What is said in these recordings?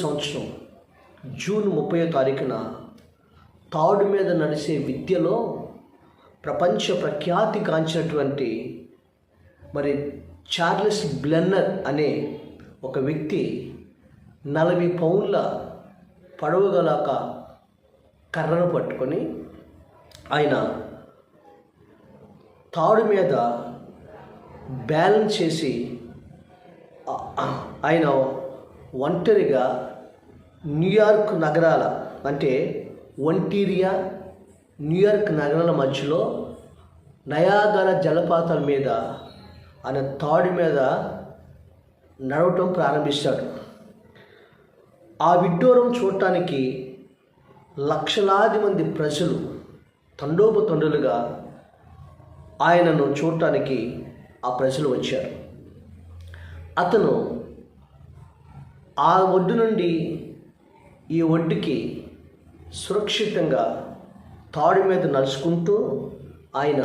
సంవత్సరం జూన్ 30వ తారీఖున తాడు మీద నడిచే విద్యలో ప్రపంచ ప్రఖ్యాతి గాంచినటువంటి చార్లెస్ బ్లెన్నర్ అనే ఒక వ్యక్తి 40 పౌండ్ల పొడవుగల కర్రను పట్టుకొని ఆయన తాడు మీద బ్యాలెన్స్ చేసి ఆయన ఒంటరిగా న్యూయార్క్ నగరాల న్యూయార్క్ నగరాల మధ్యలో నయాగరా జలపాతాల మీద ఆయన తాడు మీద నడవటం ప్రారంభిస్తాడు. ఆ విడ్డూరం చూడటానికి లక్షలాది మంది ప్రజలు తండోపతండులుగా ఆయనను చూడటానికి ఆ ప్రజలు వచ్చారు. అతను ఆ ఒడ్డు నుండి ఈ ఒడ్డుకి సురక్షితంగా తాడు మీద నడుచుకుంటూ ఆయన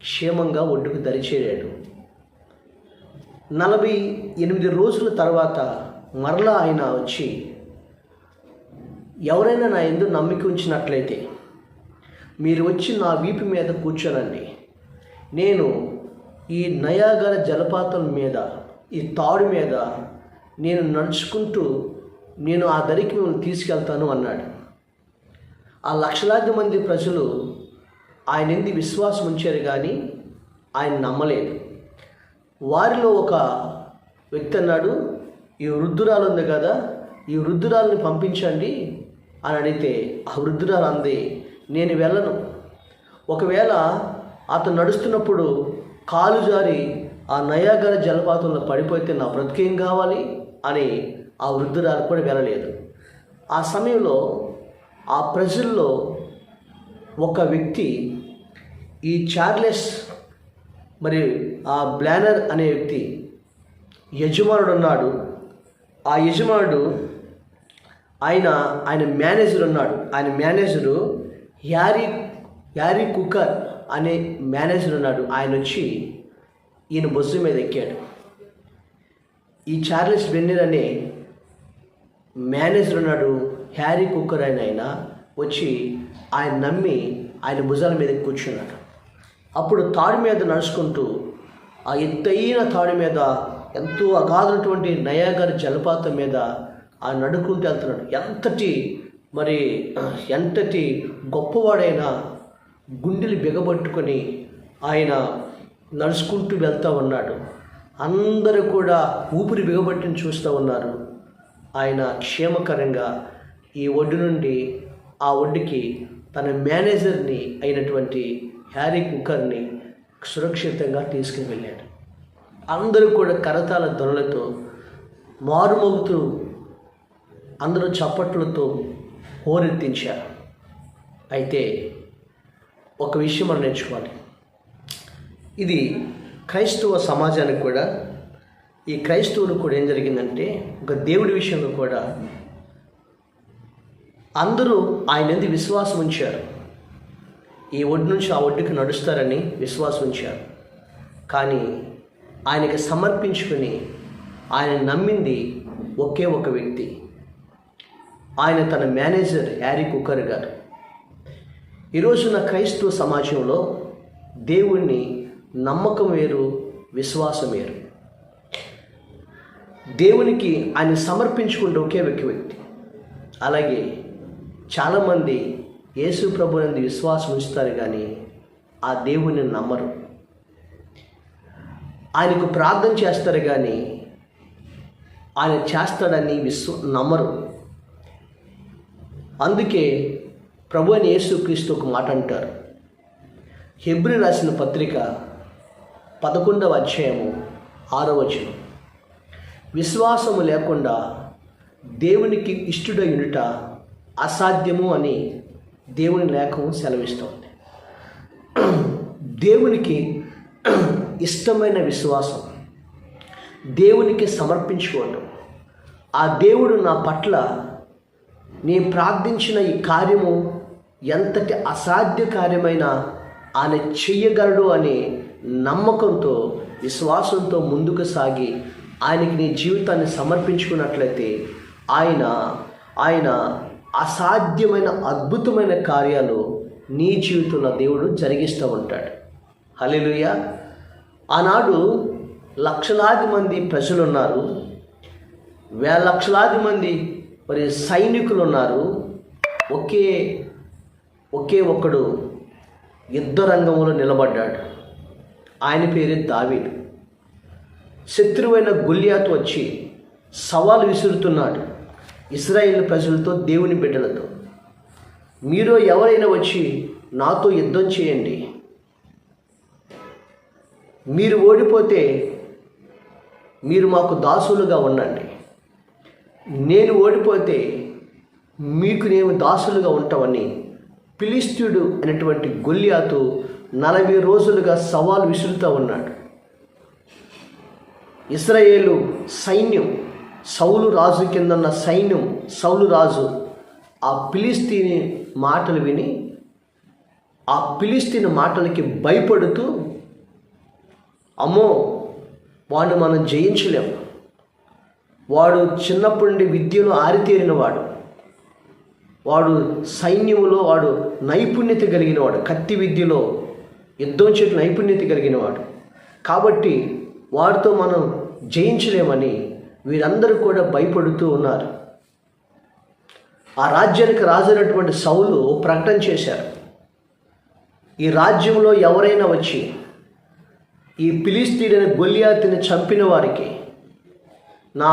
క్షేమంగా ఒడ్డుకు దరిచేరాడు. 48 రోజుల తర్వాత మరలా ఆయన వచ్చి, ఎవరైనా నా యందు నమ్మిక ఉంచినట్లయితే మీరు వచ్చి నా వీపు మీద కూర్చోనండి, నేను ఈ నయాగరా జలపాతం మీద ఈ తాడు మీద నేను నడుచుకుంటూ నేను ఆ దరికి మిమ్మల్ని తీసుకెళ్తాను అన్నాడు. ఆ లక్షలాది మంది ప్రజలు ఆయన ఎందు విశ్వాసం ఉంచారు కానీ ఆయన నమ్మలేదు. వారిలో ఒక వ్యక్తి అన్నాడు, ఈ వృద్ధురాలు ఉంది కదా, ఈ వృద్ధురాలని పంపించండి అని అడిగితే ఆ వృద్ధురాలు అంది, నేను వెళ్ళను. ఒకవేళ అతను నడుస్తున్నప్పుడు కాలు జారి ఆ నయాగరా జలపాతంలో పడిపోతే నా బ్రతికేం కావాలి అని ఆ వృద్ధురాలు కూడా వెళ్ళలేదు. ఆ సమయంలో ఆ ప్రజల్లో ఒక వ్యక్తి, ఈ చార్లెస్ ఆ బ్లానర్ అనే వ్యక్తి యజమానుడు ఉన్నాడు. ఆ యజమానుడు ఆయన మేనేజర్ ఉన్నాడు. ఆయన మేనేజరు యారీ కుక్కర్ అనే మేనేజర్ ఉన్నాడు. ఆయన వచ్చి ఈయన బస్సు మీద ఎక్కాడు. ఈ చార్లెస్ బ్లెన్నర్ అనే మేనేజర్ ఉన్నాడు, హ్యారీ కుక్కర్ ఆయన వచ్చి ఆయన నమ్మి ఆయన భుజాల మీద కూర్చున్నాడు. అప్పుడు తాడు మీద నడుచుకుంటూ ఆ ఎత్తైన తాడు మీద ఎంతో అగాధమైనటువంటి నయాగరా జలపాతం మీద ఆ నడుకుంటూ వెళ్తున్నాడు. ఎంతటి గొప్పవాడైనా గుండెలు బిగబట్టుకొని ఆయన నడుచుకుంటూ వెళ్తూ ఉన్నాడు. అందరూ కూడా ఊపిరి బిగబట్టిని చూస్తూ ఉన్నారు. ఆయన క్షేమకరంగా ఈ ఒడ్డు నుండి ఆ ఒడ్డుకి తన మేనేజర్ని అయినటువంటి హ్యారీ కుక్కర్ని సురక్షితంగా తీసుకుని వెళ్ళాడు. అందరూ కూడా కరతాళ ధ్వనులతో మారుమోగుతూ అందరూ చప్పట్లతో హోరెత్తించారు. అయితే ఒక విషయం మనం నేర్చుకోవాలి. ఇది క్రైస్తవ సమాజానికి కూడా, ఈ క్రైస్తవులకు కూడా ఏం జరిగిందంటే, ఒక దేవుడి విషయంలో కూడా అందరూ ఆయన ఎందు విశ్వాసం ఉంచారు. ఈ ఒడ్డు నుంచి ఆ ఒడ్డుకి నడుస్తారని విశ్వాసం ఉంచారు. కానీ ఆయనకి సమర్పించుకొని ఆయన నమ్మింది ఒకే ఒక వ్యక్తి, ఆయన తన మేనేజర్ హ్యారీ కుక్కర్ గారు. ఈరోజున క్రైస్తవ సమాజంలో దేవుణ్ణి నమ్మకం వేరు, విశ్వాసం వేరు. దేవునికి ఆయన సమర్పించుకుంటే ఒకే వ్యక్తి. అలాగే చాలామంది యేసు ప్రభువునందు విశ్వాసం ఉంచుతారు కానీ ఆ దేవుని నమ్మరు. ఆయనకు ప్రార్థన చేస్తారు కానీ ఆయన చేస్తాడని నమ్మరు. అందుకే ప్రభు అని యేసుక్రీస్తు ఒక మాట అంటారు. హెబ్రీ రాసిన పత్రిక 11వ అధ్యాయము 6వ వచనం, విశ్వాసము లేకుండా దేవునికి ఇష్టడై ఉండుట అసాధ్యము అని దేవుని లేఖనం సెలవిస్తుంది. దేవునికి ఇష్టమైన విశ్వాసం, దేవునికి సమర్పించుకోవడం, ఆ దేవుడు నా పట్ల నేను ప్రార్థించిన ఈ కార్యము ఎంతటి అసాధ్య కార్యమైన ఆయన చెయ్యగలడు అనే నమ్మకంతో, విశ్వాసంతో ముందుకు సాగి ఆయనకి నీ జీవితాన్ని సమర్పించుకున్నట్లయితే ఆయన అసాధ్యమైన అద్భుతమైన కార్యాలు నీ జీవితంలో దేవుడు జరిగిస్తూ ఉంటాడు. హల్లెలూయా. ఆనాడు లక్షలాది మంది ప్రజలు ఉన్నారు, లక్షలాది మంది మరి సైనికులు ఉన్నారు. ఒకే ఒక్కడు యుద్ధ రంగంలో నిలబడ్డాడు. ఆయన పేరే దావీదు. శత్రువైన గొల్యాతు వచ్చి సవాలు విసురుతున్నాడు ఇశ్రాయేలు ప్రజలతో, దేవుని బిడ్డలతో. మీరు ఎవరైనా వచ్చి నాతో యుద్ధం చేయండి, మీరు ఓడిపోతే మీరు మాకు దాసులుగా ఉండండి, నేను ఓడిపోతే మీకు నేను దాసులుగా ఉంటామని ఫిలిష్తీయుడు అనేటువంటి గొల్యాతు 40 రోజులుగా సవాలు విసురుతూ ఉన్నాడు. ఇశ్రాయేలు సైన్యం, సౌలు రాజు కింద ఉన్న సైన్యం, సౌలు రాజు ఆ ఫిలిష్తీని మాటలు విని ఆ ఫిలిష్తీని మాటలకి భయపడుతూ, అమ్మో వాడిని మనం జయించలేము, వాడు చిన్నప్పటి నుండి విద్యలో ఆరితేరినవాడు, వాడు సైన్యములో వాడు నైపుణ్యత కలిగినవాడు, కత్తి విద్యలో యుద్ధం చేయడం నైపుణ్యత కలిగినవాడు, కాబట్టి వాడితో మనం జయించలేమని వీరందరూ కూడా భయపడుతూ ఉన్నారు. ఆ రాజ్యానికి రాజైనటువంటి సౌలు ప్రకటన చేశారు, ఈ రాజ్యంలో ఎవరైనా వచ్చి ఈ ఫిలిష్తీయుడైన గొల్యాతుని చంపిన వారికి నా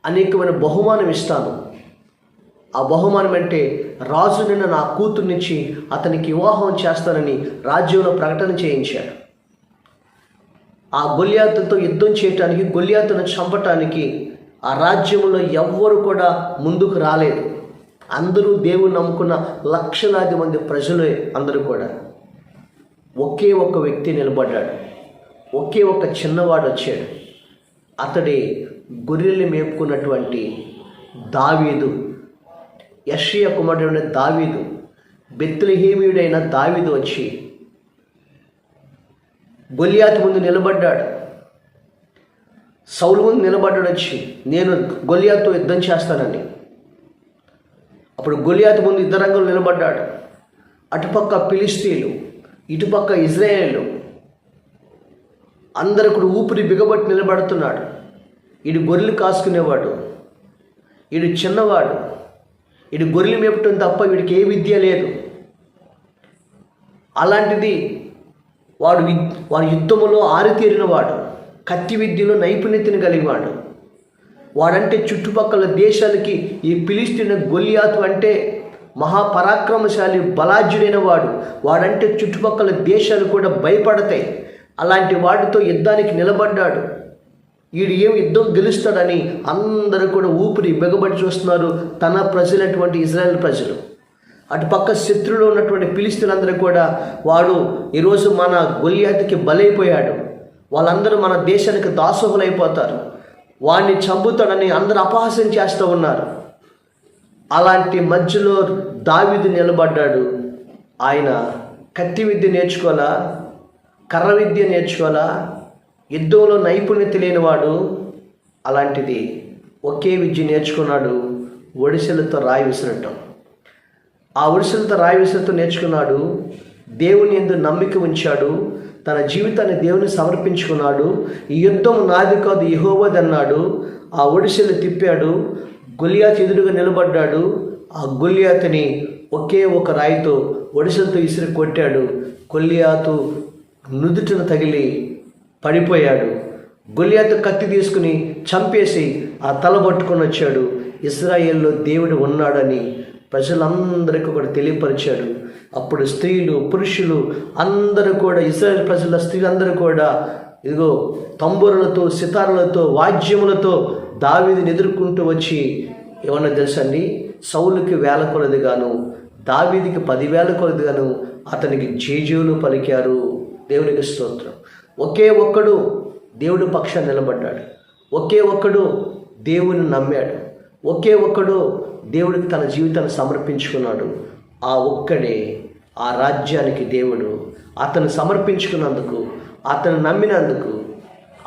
అనేకమైన బహుమానం ఇస్తాను. ఆ బహుమానం అంటే రాజు నిన్న నా కూతుర్నిచ్చి అతనికి వివాహం చేస్తానని రాజ్యంలో ప్రకటన చేయించాడు. ఆ గొల్యాతుతో యుద్ధం చేయటానికి, గొల్యాతును చంపటానికి ఆ రాజ్యంలో ఎవ్వరు కూడా ముందుకు రాలేదు. అందరూ దేవుని నమ్ముకున్న లక్షలాది మంది ప్రజలే అందరూ కూడా. ఒకే ఒక్క వ్యక్తి నిలబడ్డాడు, ఒకే ఒక్క చిన్నవాడు వచ్చాడు. అతడే గొర్రెల్ని మేపుకున్నటువంటి దావీదు, యెషయా కుమారుడైన దావీదు, బెత్లెహేమీయుడైన దావీదు వచ్చి గొల్యాతు ముందు నిలబడ్డాడు. సౌలు ముందు నిలబడ్డాడు వచ్చి, నేను గొల్యాతుతో యుద్ధం చేస్తానని. అప్పుడు గొల్యాతు ముందు యుద్ధ రంగంలో నిలబడ్డాడు. అటుపక్క ఫిలిష్తీయులు, ఇటుపక్క ఇజ్రాయేలు, అందరూ కూడా ఊపిరి బిగబట్టి నిలబడుతున్నాడు. ఈడు గొర్రెలు కాసుకునేవాడు, ఈడు చిన్నవాడు, ఈడు గొర్రెలు మేపటం తప్ప వీడికి ఏ విద్య లేదు. అలాంటిది వాడు యుద్ధములో ఆరితేరినవాడు, కత్తి విద్యలో నైపుణ్యతను కలిగివాడు. వాడంటే చుట్టుపక్కల దేశాలకి ఈ ఫిలిష్తీయుడైన గొల్యాతు అంటే మహాపరాక్రమశాలి, బలాఢ్యుడైన వాడు. వాడంటే చుట్టుపక్కల దేశాలు కూడా భయపడతాయి. అలాంటి వాటితో యుద్ధానికి నిలబడ్డాడు. వీడు ఏం యుద్ధం గెలుస్తాడని అందరూ కూడా ఊపిరి బిగబడి చూస్తున్నారు, తన ప్రజలైనటువంటి ఇజ్రాయెల్ ప్రజలు. అటుపక్క శత్రువులో ఉన్నటువంటి ఫిలిష్తీయులందరూ కూడా వాడు ఈరోజు మన గొల్యాతుకి బలైపోయాడు, వాళ్ళందరూ మన దేశానికి దాసోహులైపోతారు, వాడిని చంపుతాడని అందరూ అపహాస్యం చేస్తూ ఉన్నారు. అలాంటి మధ్యలో దావీదు నిలబడ్డాడు. ఆయన కత్తి విద్య నేర్చుకోవాలా, కర్ర విద్య నేర్చుకోవాలా, యుద్ధంలో నైపుణ్యత లేనివాడు. అలాంటిది ఒకే విద్య నేర్చుకున్నాడు, ఒడిసెలతో రాయి విసరటం. ఆ ఒడిసెలతో రాయి విసరతో నేర్చుకున్నాడు. దేవుని యందు నమ్మిక ఉంచాడు, తన జీవితాన్ని దేవుని సమర్పించుకున్నాడు. ఈ యుద్ధం నాది కాదు యెహోవాది అన్నాడు. ఆ ఒడిసెలు తిప్పాడు, గొల్యాతు ఎదురుగా నిలబడ్డాడు. ఆ గొల్యాతుని ఒకే ఒక రాయితో ఒడిసెలతో ఇసిరి కొట్టాడు. గొల్యాతు నుదుటిన తగిలి పడిపోయాడు. గొల్యాతు కత్తి తీసుకుని చంపేసి ఆ తల పట్టుకొని వచ్చాడు. ఇశ్రాయేల్లో దేవుడు ఉన్నాడని ప్రజలందరికీ కూడా తెలియపరిచాడు. అప్పుడు స్త్రీలు, పురుషులు అందరూ కూడా, ఇశ్రాయేల్ ప్రజల స్త్రీలందరూ కూడా ఇదిగో తంబూరులతో, సితారులతో, వాద్యములతో దావీదుని ఎదుర్కొంటూ వచ్చి ఏమన్నా తెలుసండి, సౌలుకి 1000 కొలదిగాను, దావీదుకి 10,000 కొలదిగాను అతనికి జేజేలు పలికారు. దేవునికి స్తోత్రం. ఒకే ఒక్కడు దేవుడి పక్షాన్ని నిలబడ్డాడు, ఒకే ఒక్కడు దేవుని నమ్మాడు, ఒకే ఒక్కడు దేవుడికి తన జీవితాన్ని సమర్పించుకున్నాడు. ఆ ఒక్కడే ఆ రాజ్యానికి దేవుడు. అతను సమర్పించుకున్నందుకు, అతను నమ్మినందుకు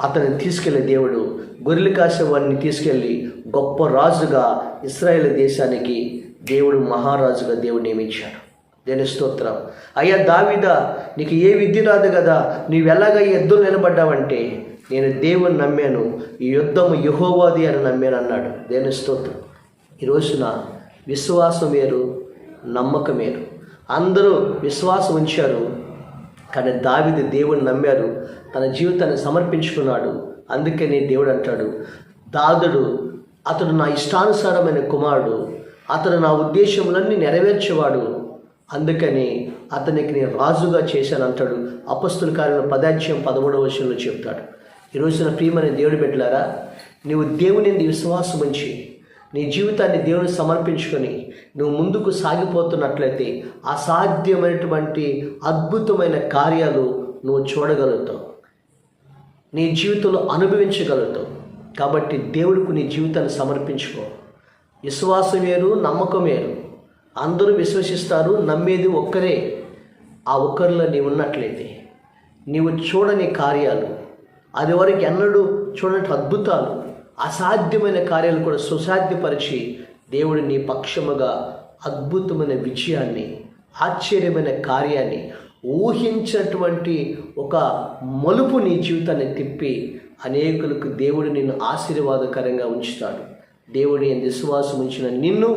అతన్ని తీసుకెళ్లే దేవుడు గొర్రెలు కాసేవాడిని తీసుకెళ్ళి గొప్ప రాజుగా ఇశ్రాయేలు దేశానికి దేవుడు మహారాజుగా దేవుడు నియమించాడు. దేని స్తోత్రం. అయ్యా దావీదా, నీకు ఏ విద్య రాదు కదా, నీవు ఎలాగ ఈ యుద్ధం నిలబడ్డావంటే, నేను దేవుని నమ్మాను, ఈ యుద్ధము యెహోవాది అని నమ్మాను అన్నాడు. దేని స్తోత్రం. ఈ రోజున విశ్వాసం వేరు, నమ్మకం వేరు. అందరూ విశ్వాసం ఉంచారు, కానీ దావీదు దేవుని నమ్మారు, తన జీవితాన్ని సమర్పించుకున్నాడు. అందుకని దేవుడు అంటాడు, అతడు నా ఇష్టానుసారమైన కుమారుడు, అతడు నా ఉద్దేశములన్నీ నెరవేర్చేవాడు, అందుకని అతనికి నేను రాజుగా చేశాను అంటాడు. అపొస్తలుల కార్యాలు 10:13 చెప్తాడు. ఈ రోజున ప్రియమైన దేవుడి బిడ్డలారా, నీవు దేవుని విశ్వాసం ఉంచి నీ జీవితాన్ని దేవుని సమర్పించుకొని నువ్వు ముందుకు సాగిపోతున్నట్లయితే అసాధ్యమైనటువంటి అద్భుతమైన కార్యాలు నువ్వు చూడగలుగుతావు, నీ జీవితంలో అనుభవించగలుగుతావు. కాబట్టి దేవుడికి నీ జీవితాన్ని సమర్పించుకో. విశ్వాసం వేరు, నమ్మకం వేరు. అందరూ విశ్వసిస్తారు, నమ్మేది ఒక్కరే. ఆ ఒక్కరిలో నీవు ఉన్నట్లయితే నీవు చూడని కార్యాలు, అది వరకు ఎన్నడూ చూడని అద్భుతాలు, అసాధ్యమైన కార్యాలు కూడా సుసాధ్యపరిచి దేవుడు నీ పక్షముగా అద్భుతమైన విజయాన్ని, ఆశ్చర్యమైన కార్యాన్ని, ఊహించినటువంటి ఒక మలుపు నీ జీవితాన్ని తిప్పి అనేకులకు దేవుడు నిన్ను ఆశీర్వాదకరంగా ఉంచుతాడు. దేవుడి విశ్వాసం ఉంచిన నిన్ను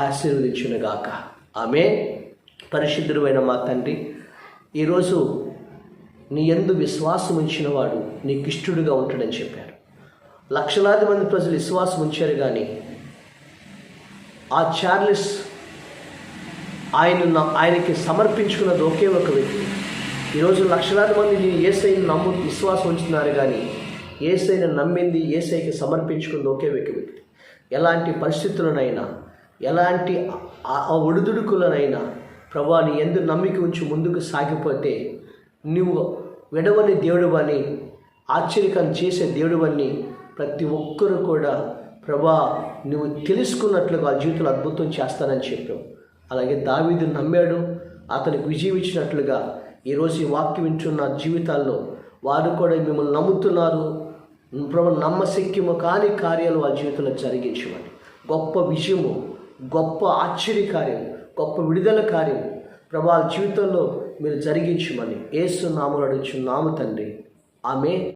ఆశీర్వదించునుగాక. ఆమేన్. పరిశుద్ధుడైన మా తండ్రి, ఈరోజు నీ యందు విశ్వాసం ఉంచిన వాడు నీకు ఇష్టడుగా ఉంటాడని చెప్పారు. లక్షలాది మంది ప్రజలు విశ్వాసం ఉంచారు, కానీ ఆ చార్లెస్ ఆయనకి సమర్పించుకున్నది ఒకే ఒక వ్యక్తి. ఈరోజు లక్షలాది మంది యేసయ్యను విశ్వాసం ఉంచుతున్నారు, కానీ యేసయ్యను నమ్మింది, యేసయ్యకి సమర్పించుకున్నది ఒకే వ్యక్తి. ఎలాంటి పరిస్థితులనైనా, ఎలాంటి ఒడిదుడుకులనైనా ప్రభువా నీ యందు నమ్మిక ఉంచి ముందుకు సాగిపోతే నువ్వు విడవని దేవుడివని, ఆశ్చర్యకరం చేసే దేవుడివని ప్రతి ఒక్కరు కూడా ప్రభువా నువ్వు తెలుసుకున్నట్లుగా జీవితంలో అద్భుతం చేస్తానని చెప్పావు. అలాగే దావీదు నమ్మాడు, అతనికి విజయం ఇచ్చినట్లుగా ఈరోజు ఈ వాక్యం వింటున్న జీవితాల్లో వారు కూడా మిమ్మల్ని నమ్ముతున్నారు. ప్రభు నమ్మశక్యము కాని కార్యాలు వాళ్ళ జీవితంలో జరిగించమని, గొప్ప విజయము, గొప్ప ఆశ్చర్య కార్యం, గొప్ప విడుదల కార్యం ప్రభు జీవితంలో మీరు జరిగించమని యేసు నామములో అడుగుచున్నాము తండ్రి. ఆమేన్.